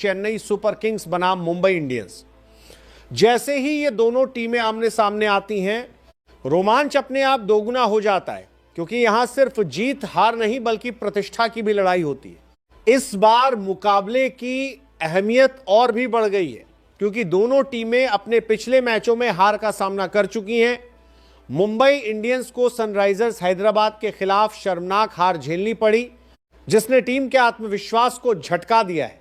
Chennai super Kings बनाम Mumbai Indians. जैसे ही ये दोनों टीमें आमने सामने आती हैं, रोमांच अपने आप दोगुना हो जाता है, क्योंकि यहां सिर्फ जीत हार नहीं बल्कि प्रतिष्ठा की भी लड़ाई होती है। इस बार मुकाबले की अहमियत और भी बढ़ गई है, क्योंकि दोनों टीमें अपने पिछले मैचों में हार का सामना कर चुकी हैं। मुंबई इंडियंस को सनराइजर्स हैदराबाद के खिलाफ शर्मनाक हार झेलनी पड़ी, जिसने टीम के आत्मविश्वास को झटका दिया है।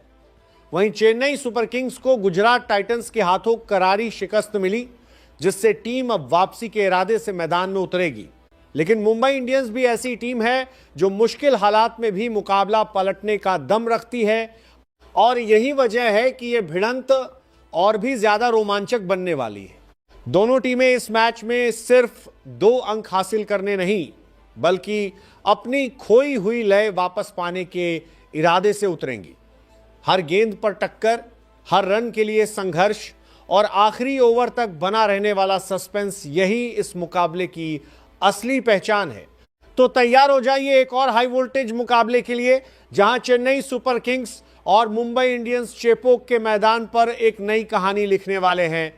वहीं चेन्नई सुपर किंग्स को गुजरात टाइटंस के हाथों करारी शिकस्त मिली, जिससे टीम अब वापसी के इरादे से मैदान में उतरेगी। लेकिन मुंबई इंडियंस भी ऐसी टीम है जो मुश्किल हालात में भी मुकाबला पलटने का दम रखती है, और यही वजह है कि यह भिड़ंत और भी ज्यादा रोमांचक बनने वाली है। दोनों टीमें इस मैच में सिर्फ 2 अंक हासिल करने नहीं, बल्कि अपनी खोई हुई लय वापस पाने के इरादे से उतरेंगी। हर गेंद पर टक्कर, हर रन के लिए संघर्ष और आखिरी ओवर तक बना रहने वाला सस्पेंस, यही इस मुकाबले की असली पहचान है। तो तैयार हो जाइए एक और हाई वोल्टेज मुकाबले के लिए, जहां चेन्नई सुपर किंग्स और मुंबई इंडियंस चेपोक के मैदान पर एक नई कहानी लिखने वाले हैं।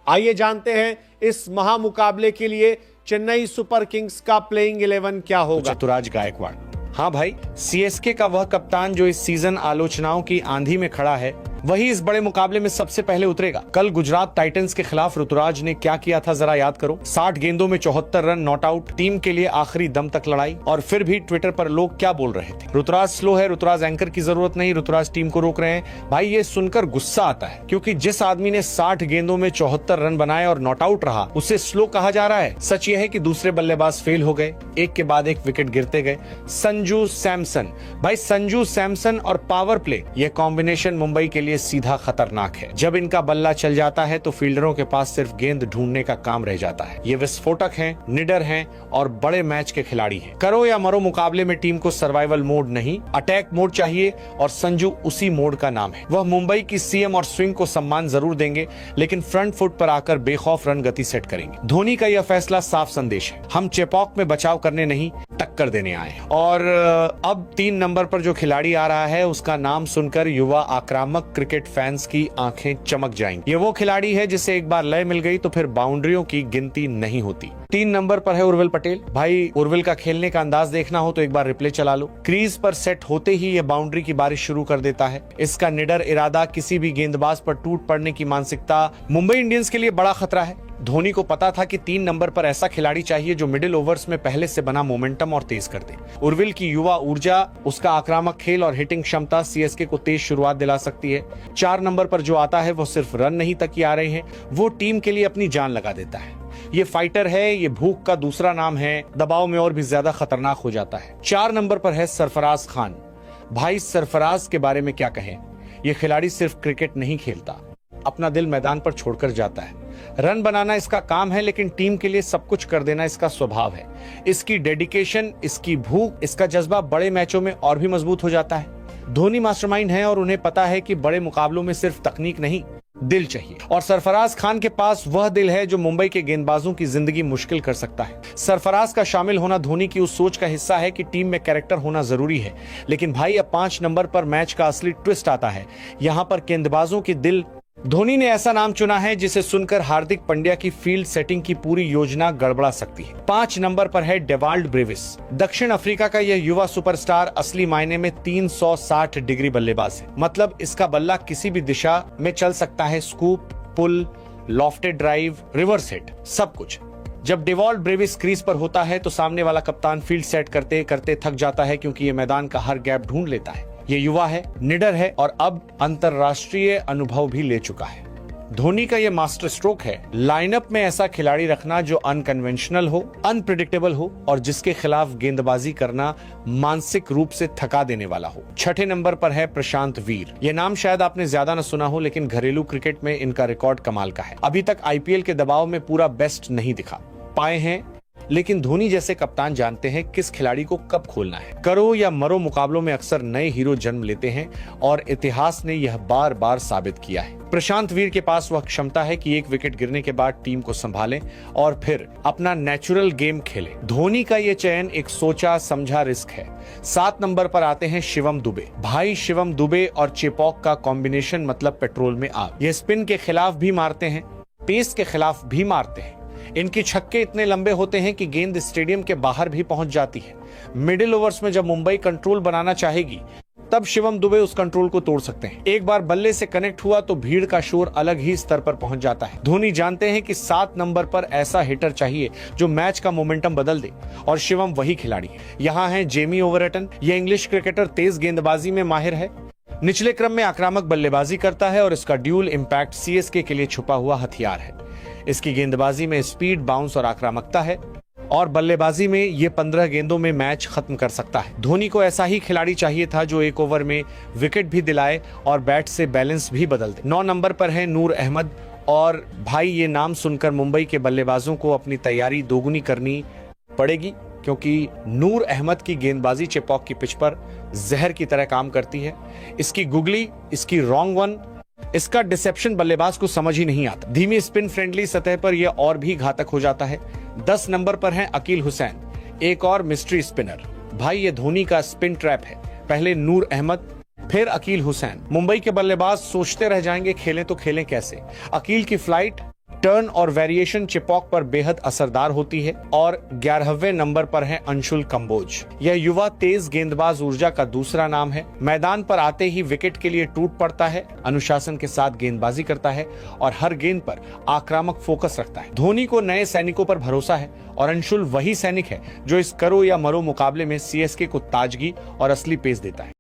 आइए जानते हैं इस महामुकाबले के लिए चेन्नई सुपर किंग्स का प्लेइंग 11 क्या होगा। ऋतुराज गायकवाड़, हाँ भाई, सीएसके का वह कप्तान जो इस सीजन आलोचनाओं की आंधी में खड़ा है, वही इस बड़े मुकाबले में सबसे पहले उतरेगा। कल गुजरात टाइटंस के खिलाफ ऋतुराज ने क्या किया था जरा याद करो। 60 गेंदों में 74 रन नॉट आउट, टीम के लिए आखिरी दम तक लड़ाई। और फिर भी ट्विटर पर लोग क्या बोल रहे थे, ऋतुराज स्लो है, ऋतुराज एंकर की जरूरत नहीं, ऋतुराज टीम को रोक रहे हैं। भाई ये सुनकर गुस्सा आता है, क्योंकि जिस आदमी ने 60 गेंदों में 74 रन बनाए और नॉट आउट रहा, उसे स्लो कहा जा रहा है। सच यह है कि दूसरे बल्लेबाज फेल हो गए, एक के बाद एक विकेट गिरते गए। संजू सैमसन, भाई संजू सैमसन और पावर प्ले, यह कॉम्बिनेशन मुंबई के लिए सीधा खतरनाक है। जब इनका बल्ला चल जाता है तो फील्डरों के पास सिर्फ गेंद ढूंढने का काम रह जाता है। ये विस्फोटक हैं, निडर हैं और बड़े मैच के खिलाड़ी हैं। करो या मरो मुकाबले में टीम को सर्वाइवल मोड नहीं, अटैक मोड चाहिए, और संजू उसी मोड का नाम है। वह मुंबई की सीएम और स्विंग को सम्मान जरूर देंगे, लेकिन फ्रंट फुट पर आकर बेखौफ रन गति सेट करेंगे। धोनी का यह फैसला साफ संदेश है, हम चेपॉक में बचाव करने नहीं, टक्कर देने आए। और अब 3 नंबर पर जो खिलाड़ी आ रहा है, उसका नाम सुनकर युवा आक्रामक क्रिकेट फैंस की आंखें चमक जाएंगी। ये वो खिलाड़ी है जिसे एक बार लय मिल गई तो फिर बाउंड्रियों की गिनती नहीं होती। 3 नंबर पर है उर्विल पटेल। भाई उर्विल का खेलने का अंदाज देखना हो तो एक बार रिप्ले चला लो। क्रीज पर सेट होते ही ये बाउंड्री की बारिश शुरू कर देता है। इसका निडर इरादा, किसी भी गेंदबाज पर टूट पड़ने की मानसिकता मुंबई इंडियंस के लिए बड़ा खतरा है। धोनी को पता था कि 3 नंबर पर ऐसा खिलाड़ी चाहिए जो मिडिल ओवर्स में पहले से बना मोमेंटम और तेज कर दे। उर्विल की युवा ऊर्जा, उसका आक्रामक खेल और हिटिंग क्षमता सीएसके को तेज शुरुआत दिला सकती है। 4 नंबर पर जो आता है वो सिर्फ रन नहीं तक ही आ रहे हैं, वो टीम के लिए अपनी जान लगा देता है। ये फाइटर है, ये भूख का दूसरा नाम है, दबाव में और भी ज्यादा खतरनाक हो जाता है। 4 नंबर पर है सरफराज खान। भाई सरफराज के बारे में क्या कहें, ये खिलाड़ी सिर्फ क्रिकेट नहीं खेलता, अपना दिल मैदान पर छोड़कर जाता है। रन बनाना इसका काम है, लेकिन टीम के लिए सब कुछ कर देना इसका स्वभाव है। इसकी डेडिकेशन, इसकी भूख, इसका जज्बा बड़े मैचों में और भी मजबूत हो जाता है। धोनी मास्टरमाइंड है और उन्हें पता है कि बड़े मुकाबलों में सिर्फ तकनीक नहीं, दिल चाहिए। और सरफराज खान के पास वह दिल है जो मुंबई के गेंदबाजों की जिंदगी मुश्किल कर सकता है। सरफराज का शामिल होना धोनी की उस सोच का हिस्सा है कि टीम में कैरेक्टर होना जरूरी है। लेकिन भाई अब 5 नंबर पर मैच का असली ट्विस्ट आता है। यहाँ पर गेंदबाजों के दिल, धोनी ने ऐसा नाम चुना है जिसे सुनकर हार्दिक पांड्या की फील्ड सेटिंग की पूरी योजना गड़बड़ा सकती है। 5 नंबर पर है डेवाल्ड ब्रेविस। दक्षिण अफ्रीका का यह युवा सुपरस्टार असली मायने में 360 डिग्री बल्लेबाज है। मतलब इसका बल्ला किसी भी दिशा में चल सकता है, स्कूप, पुल, लॉफ्टेड ड्राइव, रिवर्स हिट, सब कुछ। जब डेवाल्ड ब्रेविस क्रीज पर होता है तो सामने वाला कप्तान फील्ड सेट करते करते थक जाता है, क्योंकि ये मैदान का हर गैप ढूंढ लेता है। ये युवा है, निडर है और अब अंतरराष्ट्रीय अनुभव भी ले चुका है। धोनी का ये मास्टर स्ट्रोक है, लाइनअप में ऐसा खिलाड़ी रखना जो अनकन्वेंशनल हो, अनप्रेडिक्टेबल हो और जिसके खिलाफ गेंदबाजी करना मानसिक रूप से थका देने वाला हो। 6 नंबर पर है प्रशांत वीर। ये नाम शायद आपने ज्यादा न सुना हो, लेकिन घरेलू क्रिकेट में इनका रिकॉर्ड कमाल का है। अभी तक आईपीएल के दबाव में पूरा बेस्ट नहीं दिखा पाए हैं, लेकिन धोनी जैसे कप्तान जानते हैं किस खिलाड़ी को कब खोलना है। करो या मरो मुकाबलों में अक्सर नए हीरो जन्म लेते हैं और इतिहास ने यह बार बार साबित किया है। प्रशांत वीर के पास वह क्षमता है कि एक विकेट गिरने के बाद टीम को संभालें और फिर अपना नेचुरल गेम खेलें। धोनी का यह चयन एक सोचा समझा रिस्क है। 7 नंबर पर आते हैं शिवम दुबे। भाई शिवम दुबे और चेपॉक का कॉम्बिनेशन मतलब पेट्रोल में आग। ये स्पिन के खिलाफ भी मारते हैं, पेस के खिलाफ भी मारते हैं। इनके छक्के इतने लंबे होते हैं कि गेंद स्टेडियम के बाहर भी पहुंच जाती है। मिडिल ओवर्स में जब मुंबई कंट्रोल बनाना चाहेगी तब शिवम दुबे उस कंट्रोल को तोड़ सकते हैं। एक बार बल्ले से कनेक्ट हुआ तो भीड़ का शोर अलग ही स्तर पर पहुंच जाता है। धोनी जानते हैं कि 7 नंबर पर ऐसा हिटर चाहिए जो मैच का मोमेंटम बदल दे और शिवम वही खिलाड़ी है। यहाँ है जेमी ओवरटन। ये इंग्लिश क्रिकेटर तेज गेंदबाजी में माहिर है, निचले क्रम में आक्रामक बल्लेबाजी करता है और इसका ड्यूल इंपैक्ट सीएसके के लिए छुपा हुआ हथियार है। इसकी गेंदबाजी में स्पीड, बाउंस और आक्रामकता है और बल्लेबाजी में ये 15 गेंदों में मैच खत्म कर सकता है। धोनी को ऐसा ही खिलाड़ी चाहिए था जो एक ओवर में विकेट भी दिलाए और बैट से बैलेंस भी बदल दे। 9 नंबर पर है नूर अहमद और भाई ये नाम सुनकर मुंबई के बल्लेबाजों को अपनी तैयारी दोगुनी करनी पड़ेगी, क्योंकि नूर अहमद की गेंदबाजी चेपॉक की पिच पर जहर की तरह काम करती है। इसकी गुगली, इसकी रॉन्ग वन, इसका डिसेप्शन बल्लेबाज को समझ ही नहीं आता। धीमी स्पिन फ्रेंडली सतह पर यह और भी घातक हो जाता है। 10 नंबर पर है अकील हुसैन, एक और मिस्ट्री स्पिनर। भाई ये धोनी का स्पिन ट्रैप है। पहले नूर अहमद, फिर अकील हुसैन। मुंबई के बल्लेबाज सोचते रह जाएंगे खेलें तो खेलें कैसे। अकील की फ्लाइट, टर्न और वेरिएशन चेपॉक पर बेहद असरदार होती है। और 11वें नंबर पर है अंशुल कंबोज। यह युवा तेज गेंदबाज ऊर्जा का दूसरा नाम है। मैदान पर आते ही विकेट के लिए टूट पड़ता है, अनुशासन के साथ गेंदबाजी करता है और हर गेंद पर आक्रामक फोकस रखता है। धोनी को नए सैनिकों पर भरोसा है और अंशुल वही सैनिक है जो इस करो या मरो मुकाबले में सीएसके को ताजगी और असली पेस देता है।